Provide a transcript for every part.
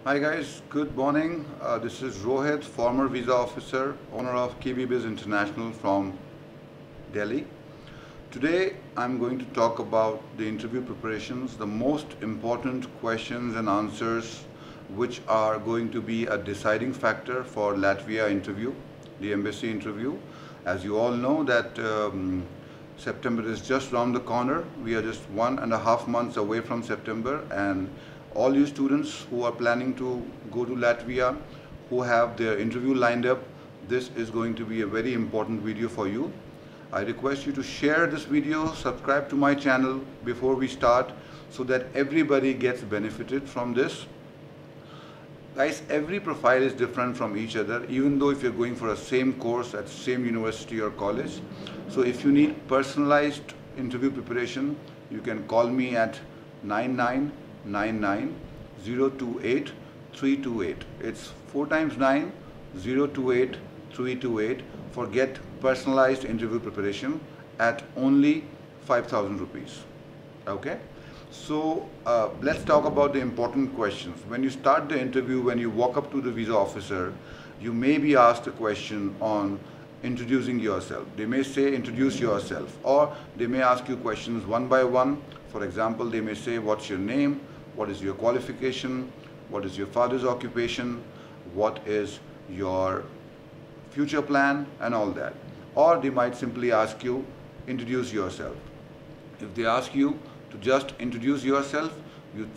Hi guys, good morning. This is Rohit, former visa officer, owner of KiwiBiz International from Delhi. Today I'm going to talk about the interview preparations, the most important questions and answers which are going to be a deciding factor for Latvia interview, the embassy interview. As you all know that September is just around the corner. We are just 1.5 months away from September, and all you students who are planning to go to Latvia, who have their interview lined up, this is going to be a very important video for you. I request you to share this video, subscribe to my channel before we start so that everybody gets benefited from this. Guys, every profile is different from each other, even though if you're going for a same course at same university or college. So if you need personalized interview preparation, you can call me at 9999 028 328. It's 4 times 9 028 328 for get personalized interview preparation at only 5,000 rupees. Okay? So let's talk about the important questions. When you start the interview, when you walk up to the visa officer, you may be asked a question on introducing yourself. They may say introduce yourself, or they may ask you questions one by one. For example, they may say what's your name, what is your qualification, what is your father's occupation, what is your future plan, and all that. Or they might simply ask you introduce yourself. If they ask you to just introduce yourself,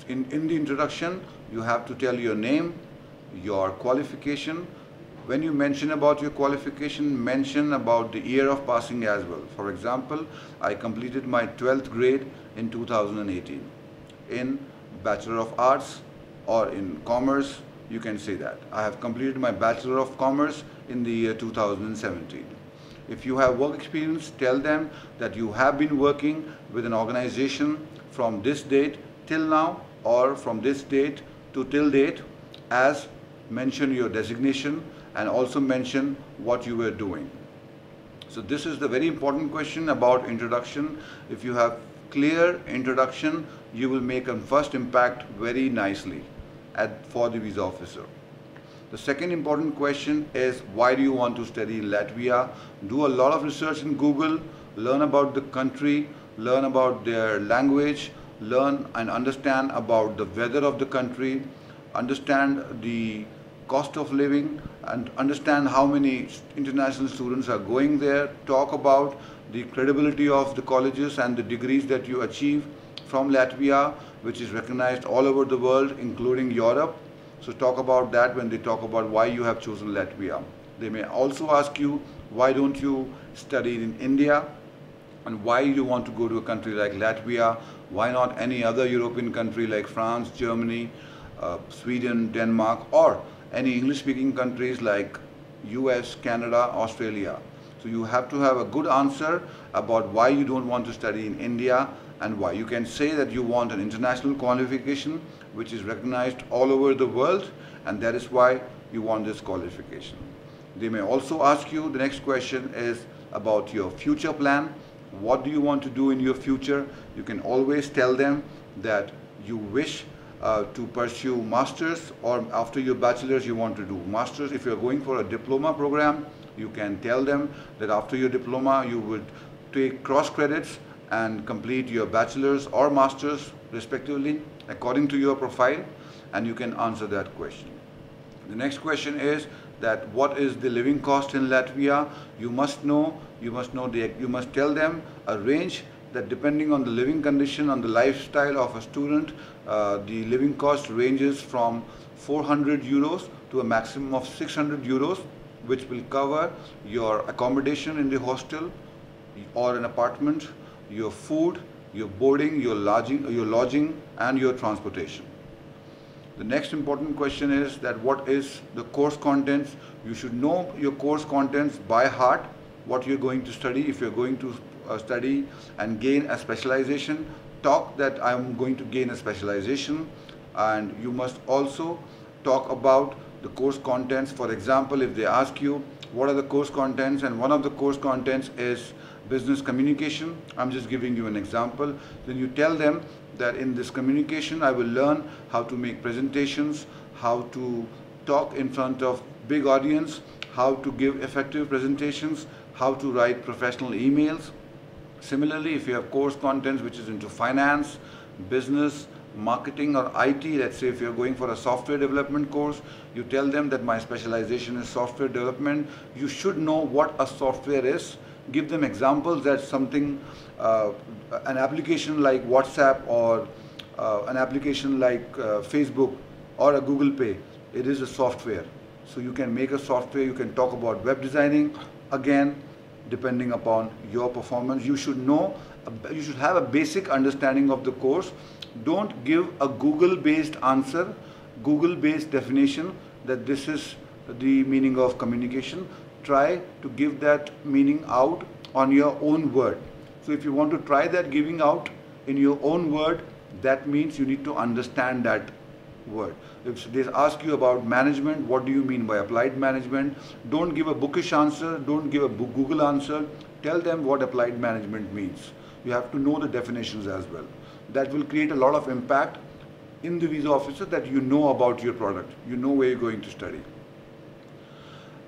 in the introduction you have to tell your name, your qualification. When you mention about your qualification, mention about the year of passing as well. For example, I completed my 12th grade in 2018 in Bachelor of Arts, or in Commerce, you can say that. I have completed my Bachelor of Commerce in the year 2017. If you have work experience, tell them that you have been working with an organization from this date till now, or from this date to till date, as mention your designation and also mention what you were doing. So this is the very important question about introduction. If you have clear introduction, you will make a first impact very nicely for the visa officer. The second important question is, why do you want to study in Latvia? Do a lot of research in Google, learn about the country, learn about their language, learn and understand about the weather of the country, understand the cost of living, and understand how many international students are going there. Talk about the credibility of the colleges and the degrees that you achieve from Latvia, which is recognized all over the world, including Europe. So talk about that when they talk about why you have chosen Latvia. They may also ask you, why don't you study in India, and why you want to go to a country like Latvia, why not any other European country like France, Germany, Sweden, Denmark, or any English-speaking countries like US, Canada, Australia. So you have to have a good answer about why you don't want to study in India and why. You can say that you want an international qualification which is recognized all over the world, and that is why you want this qualification. They may also ask you, the next question is about your future plan. What do you want to do in your future? You can always tell them that you wish to pursue masters, or after your bachelor's you want to do masters. If you're going for a diploma program, you can tell them that after your diploma you would take cross credits and complete your bachelor's or master's respectively according to your profile, and you can answer that question. The next question is that what is the living cost in Latvia? You must tell them a range that depending on the living condition, on the lifestyle of a student, the living cost ranges from 400 euros to a maximum of 600 euros, which will cover your accommodation in the hostel or an apartment, your food, your boarding, your lodging, and your transportation. The next important question is that what is the course contents? You should know your course contents by heart, what you're going to study. If you're going to study and gain a specialization, talk that I'm going to gain a specialization, and you must also talk about the course contents. For example, if they ask you what are the course contents, and one of the course contents is business communication, I'm just giving you an example, then you tell them that in this communication I will learn how to make presentations, how to talk in front of big audience, how to give effective presentations, how to write professional emails. Similarly, if you have course contents which is into finance, business, marketing or IT, let's say if you're going for a software development course, you tell them that my specialization is software development. You should know what a software is. Give them examples that something, an application like WhatsApp or an application like Facebook or a Google Pay, it is a software. So you can make a software, you can talk about web designing. Again, depending upon your performance, you should know, you should have a basic understanding of the course. Don't give a Google-based answer, Google-based definition that this is the meaning of communication. Try to give that meaning out on your own word. So if you want to try that giving out in your own word, that means you need to understand that word. If they ask you about management, what do you mean by applied management? Don't give a bookish answer, don't give a Google answer. Tell them what applied management means. You have to know the definitions as well. That will create a lot of impact in the visa officer, that you know about your product, you know where you're going to study.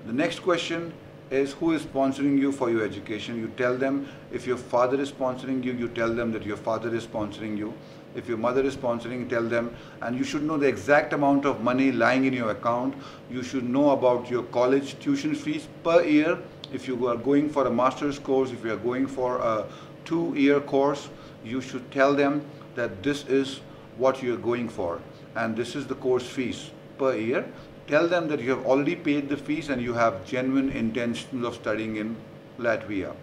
The next question is, who is sponsoring you for your education? You tell them. If your father is sponsoring you, you tell them that your father is sponsoring you. If your mother is sponsoring, tell them. And you should know the exact amount of money lying in your account. You should know about your college tuition fees per year. If you are going for a master's course, if you are going for a 2-year course, you should tell them that this is what you are going for and this is the course fees per year. Tell them that you have already paid the fees and you have genuine intentions of studying in Latvia.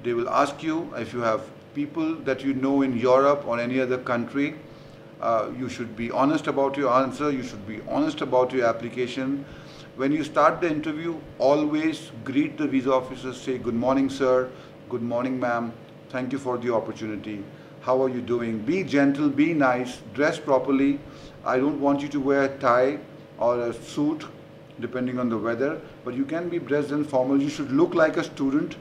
They will ask you if you have people that you know in Europe or any other country. You should be honest about your answer. You should be honest about your application. When you start the interview, always greet the visa officer. Say, good morning, sir. Good morning, ma'am. Thank you for the opportunity. How are you doing? Be gentle, be nice, dress properly. I don't want you to wear a tie or a suit, depending on the weather, but you can be dressed in formal. You should look like a student.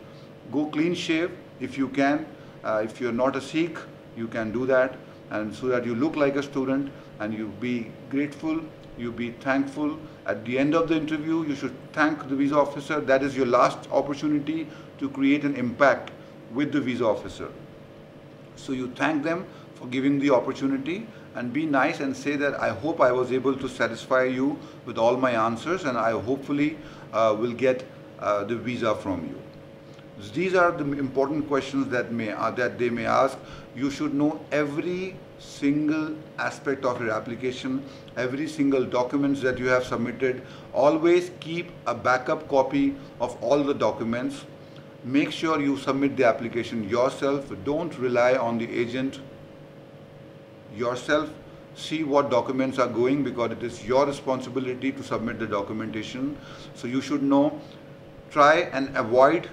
Go clean shave if you can. If you're not a Sikh, you can do that, and so that you look like a student and you be grateful, you be thankful. At the end of the interview, you should thank the visa officer. That is your last opportunity to create an impact with the visa officer. So you thank them for giving the opportunity and be nice and say that I hope I was able to satisfy you with all my answers, and I hopefully will get the visa from you. These are the important questions that they may ask. You should know every single aspect of your application, every single documents that you have submitted. Always keep a backup copy of all the documents. Make sure you submit the application yourself. Don't rely on the agent. Yourself, see what documents are going, because it is your responsibility to submit the documentation. So you should know, try and avoid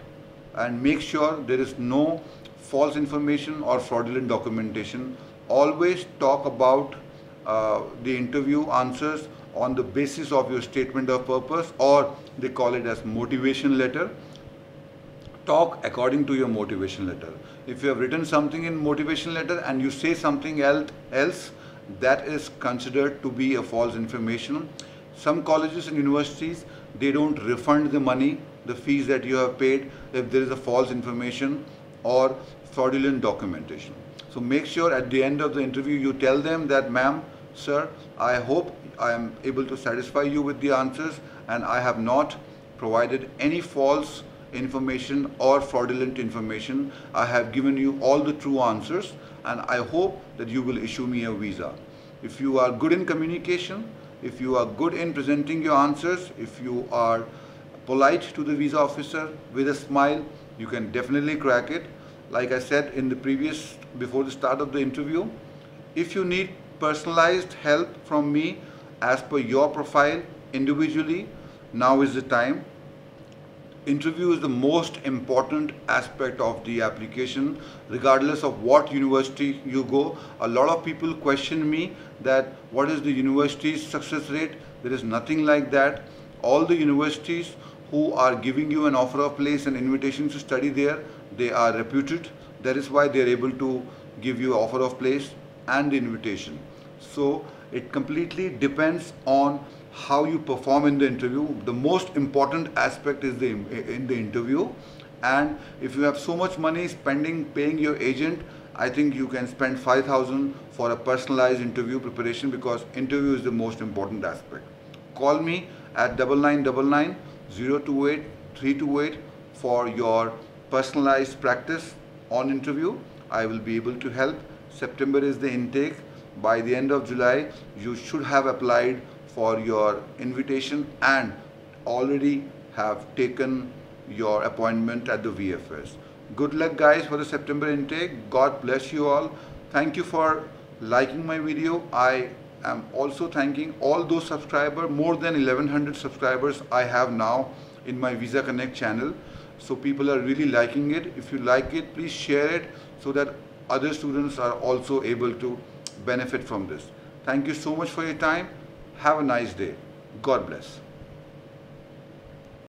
and make sure there is no false information or fraudulent documentation. Always talk about the interview answers on the basis of your statement of purpose, or they call it as motivation letter. Talk according to your motivation letter. If you have written something in motivation letter and you say something else, that is considered to be a false information. Some colleges and universities, they don't refund the money, the fees that you have paid, if there is a false information or fraudulent documentation. So make sure at the end of the interview you tell them that, ma'am, sir, I hope I am able to satisfy you with the answers, and I have not provided any false information or fraudulent information. I have given you all the true answers, and I hope that you will issue me a visa. If you are good in communication, if you are good in presenting your answers, if you are polite to the visa officer with a smile, you can definitely crack it. Like I said in the before the start of the interview, if you need personalized help from me as per your profile individually, now is the time. Interview is the most important aspect of the application, regardless of what university you go. A lot of people question me that what is the university's success rate? There is nothing like that. All the universities who are giving you an offer of place and invitation to study there, they are reputed. That is why they are able to give you offer of place and invitation. So It completely depends on how you perform in the interview. The most important aspect is in the interview. And if you have so much money paying your agent, I think you can spend 5,000 for a personalized interview preparation, because interview is the most important aspect. Call me at 9999 028 328 for your personalized practice on interview. I will be able to help. September is the intake. By the end of July, you should have applied for your invitation and already have taken your appointment at the VFS. Good luck guys for the September intake. God bless you all. Thank you for liking my video. I am also thanking all those subscribers, more than 1100 subscribers I have now in my Visa Connect channel. So people are really liking it. If you like it, please share it so that other students are also able to benefit from this. Thank you so much for your time. Have a nice day. God bless.